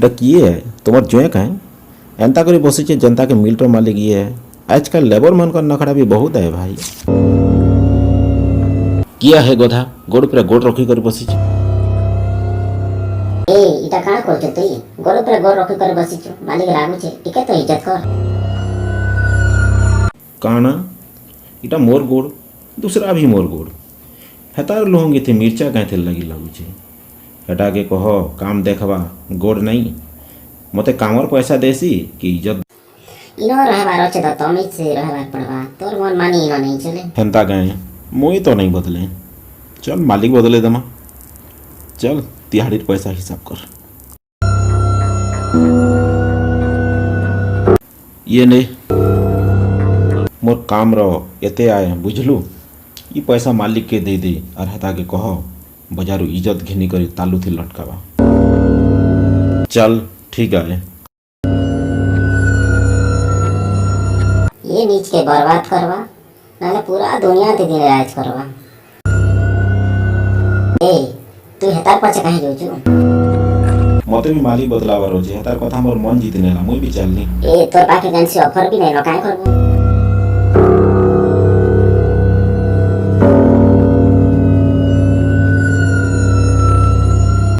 এটা কিଏ তোমার জୁଏ କାଁ ଏନ୍ତା କରି ବସିଛେ ଯେନ୍ତା କି ମିଲ୍ର ମାଲିକ ଇଏ ଆଜକାଲ ଲେବର ମାନଙ୍କର ନଖରା ବି ବହୁତ ହେ ଭାଇ କିଏ ହେ ଗଧା ଗୋଡ଼ ପୁରା ଗୋଡ଼ ରଖି କରି ବସିଛି ए इटा काण करछे तुई गोड़ पे गोड़ रखी कर बसिछु मालिक रागुछे टिके तो इज्जत कर काना इटा मोर गोड़ दूसरा भी मोर गोड़ हेतार लोहंगी थे मिर्चा गाँथे लगी लगुचे हेटा के कह काम देखवा गोड़ नहीं मते कामर पैसा देसी कि इज्जत इनो रहबार अच्छे तो तमिज से रहबार पड़वा तोर मन मानी इनो नहीं चले हेंता गाए मुई तो नहीं बदले चल मालिक बदले दमा चल तिहाड़ीर पैसा हिसाब कर ये ने मोर काम रो एते आए बुझलू ये पैसा मालिक के दे दे और हेता के कह बाजारू इज्जत घिनी करी तालू थी लटकावा चल ठीक है ये नीच के बर्बाद करवा नाले पूरा दुनिया ते दिन राज करवा ए तू हेतार पाछे कहीं जोजू मते भी मालिक बदलावा रोजे हेतार कथा मोर मन जीतने ला मुई भी चलनी ए तोर पाखे कैंसी ऑफर भी नहीं लो काय करबो